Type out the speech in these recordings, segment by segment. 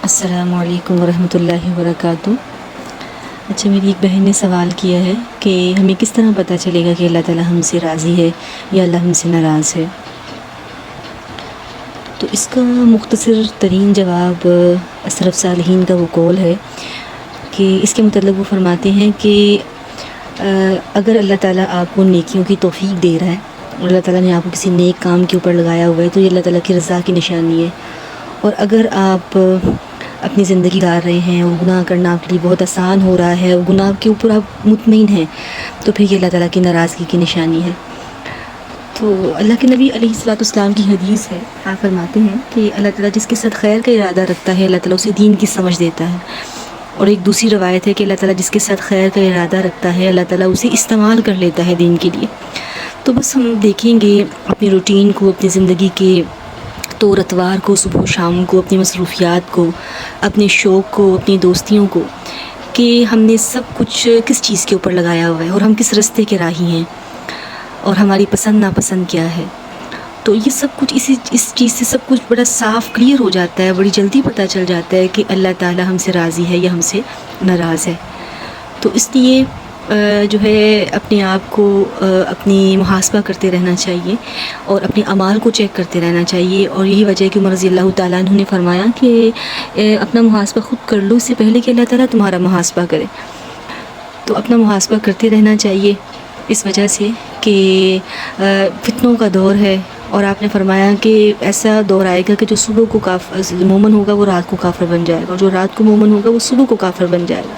السلام علیکم ورحمۃ اللہ وبرکاتہ۔ اچھا، میری ایک بہن نے سوال کیا ہے کہ ہمیں کس طرح پتہ چلے گا کہ اللہ تعالیٰ ہم سے راضی ہے یا اللہ ہم سے ناراض ہے؟ تو اس کا مختصر ترین جواب سلف صالحین کا وہ قول ہے کہ اس کے متعلق وہ فرماتے ہیں کہ اگر اللہ تعالیٰ آپ کو نیکیوں کی توفیق دے رہا ہے اور اللہ تعالیٰ نے آپ کو کسی نیک کام کے اوپر لگایا ہوا ہے تو یہ اللہ تعالیٰ کی رضا کی نشانی ہے، اور اگر آپ اپنی زندگی گزار رہے ہیں اور گناہ کرنا آپ کے لیے بہت آسان ہو رہا ہے اور گناہ کے اوپر آپ مطمئن ہیں تو پھر یہ اللہ تعالیٰ کی ناراضگی کی نشانی ہے۔ تو اللہ کے نبی علیہ الصلوۃ والسلام کی حدیث ہے، آپ فرماتے ہیں کہ اللہ تعالیٰ جس کے ساتھ خیر کا ارادہ رکھتا ہے اللہ تعالیٰ اسے دین کی سمجھ دیتا ہے، اور ایک دوسری روایت ہے کہ اللہ تعالیٰ جس کے ساتھ خیر کا ارادہ رکھتا ہے اللہ تعالیٰ اسے استعمال کر لیتا ہے دین کے لیے۔ تو بس ہم دیکھیں گے اپنی روٹین کو، اپنی زندگی کے طور اتوار کو، صبح و شام کو، اپنی مصروفیات کو، اپنے شوق کو، اپنی دوستیوں کو، کہ ہم نے سب کچھ کس چیز کے اوپر لگایا ہوا ہے اور ہم کس رستے کے راہی ہیں اور ہماری پسند ناپسند کیا ہے۔ تو یہ سب کچھ اس چیز سے سب کچھ بڑا صاف کلیئر ہو جاتا ہے، بڑی جلدی پتہ چل جاتا ہے کہ اللہ تعالیٰ ہم سے راضی ہے یا ہم سے ناراض ہے۔ تو اس لیے جو ہے اپنے آپ کو اپنی محاسبہ کرتے رہنا چاہیے اور اپنے اعمال کو چیک کرتے رہنا چاہیے، اور یہی وجہ ہے کہ عمر رضی اللہ تعالیٰ عنہ نے فرمایا کہ اپنا محاسبہ خود کر لو اس سے پہلے کہ اللہ تعالیٰ تمہارا محاسبہ کرے۔ تو اپنا محاسبہ کرتے رہنا چاہیے اس وجہ سے کہ فتنوں کا دور ہے، اور آپ نے فرمایا کہ ایسا دور آئے گا کہ جو صبح کو مومن ہوگا وہ رات کو کافر بن جائے گا، اور جو رات کو مومن ہوگا وہ صبح کو کافر بن جائے گا۔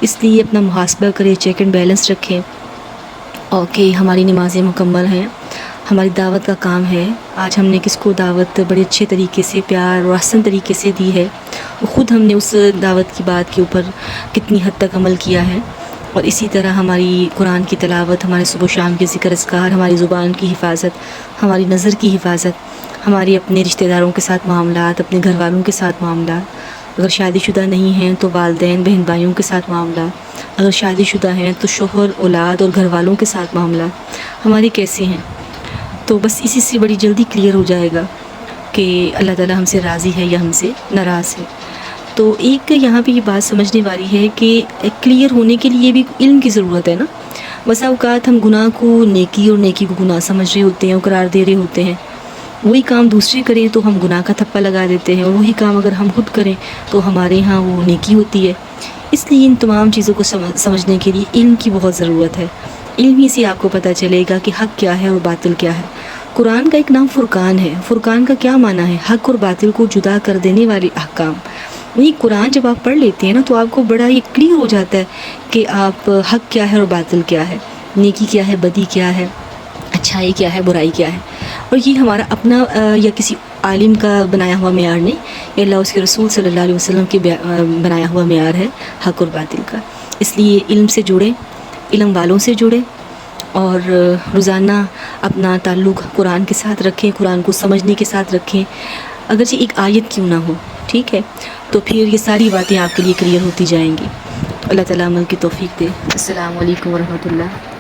اس لیے اپنا محاسبہ کریں، چیک اینڈ بیلنس رکھیں، اور کہ ہماری نمازیں مکمل ہیں، ہماری دعوت کا کام ہے، آج ہم نے کس کو دعوت بڑے اچھے طریقے سے، پیار اور احسن طریقے سے دی ہے، خود ہم نے اس دعوت کی بات کے اوپر کتنی حد تک عمل کیا ہے۔ اور اسی طرح ہماری قرآن کی تلاوت، ہمارے صبح و شام کے ذکر اذکار، ہماری زبان کی حفاظت، ہماری نظر کی حفاظت، ہماری اپنے رشتہ داروں کے ساتھ معاملات، اپنے گھر والوں کے ساتھ معاملات، اگر شادی شدہ نہیں ہیں تو والدین بہن بھائیوں کے ساتھ معاملات، اگر شادی شدہ ہیں تو شوہر اولاد اور گھر والوں کے ساتھ معاملات ہمارے کیسے ہیں۔ تو بس اسی سے بڑی جلدی کلیئر ہو جائے گا کہ اللہ تعالیٰ ہم سے راضی ہے یا ہم سے ناراض ہے۔ تو ایک یہاں پہ یہ بات سمجھنے والی ہے کہ کلیئر ہونے کے لیے بھی علم کی ضرورت ہے نا۔ بسا اوقات ہم گناہ کو نیکی اور نیکی کو گناہ سمجھ رہے ہوتے ہیں اور قرار دے رہے ہوتے ہیں، وہی کام دوسرے کریں تو ہم گناہ کا تھپہ لگا دیتے ہیں، اور وہی کام اگر ہم خود کریں تو ہمارے ہاں وہ نیکی ہوتی ہے۔ اس لیے ان تمام چیزوں کو سمجھنے کے لیے علم کی بہت ضرورت ہے۔ علم ہی سے آپ کو پتہ چلے گا کہ حق کیا ہے اور باطل کیا ہے۔ قرآن کا ایک نام فرقان ہے۔ فرقان کا کیا معنی ہے؟ حق اور باطل کو جدا کر دینے والے احکام۔ وہی قرآن جب آپ پڑھ لیتے ہیں نا تو آپ کو بڑا یہ کلیئر ہو جاتا ہے کہ آپ حق کیا ہے اور باطل کیا ہے، نیکی کیا ہے، بدی کیا ہے، اچھائی کیا ہے، برائی کیا ہے۔ اور یہ ہمارا اپنا یا کسی عالم کا بنایا ہوا معیار نہیں، یہ اللہ اس کے رسول صلی اللہ علیہ وسلم کے بنایا ہوا معیار ہے حق اور باطل کا۔ اس لیے علم سے جڑیں، علم والوں سے جڑیں، اور روزانہ اپنا تعلق قرآن کے ساتھ رکھیں، قرآن کو سمجھنے کے ساتھ رکھیں، اگرچہ ایک آیت کیوں نہ ہو، ٹھیک ہے؟ تو پھر یہ ساری باتیں آپ کے لیے کلیئر ہوتی جائیں گی۔ اللہ تعالیٰ عمل کی توفیق دے۔ السلام علیکم ورحمۃ اللہ۔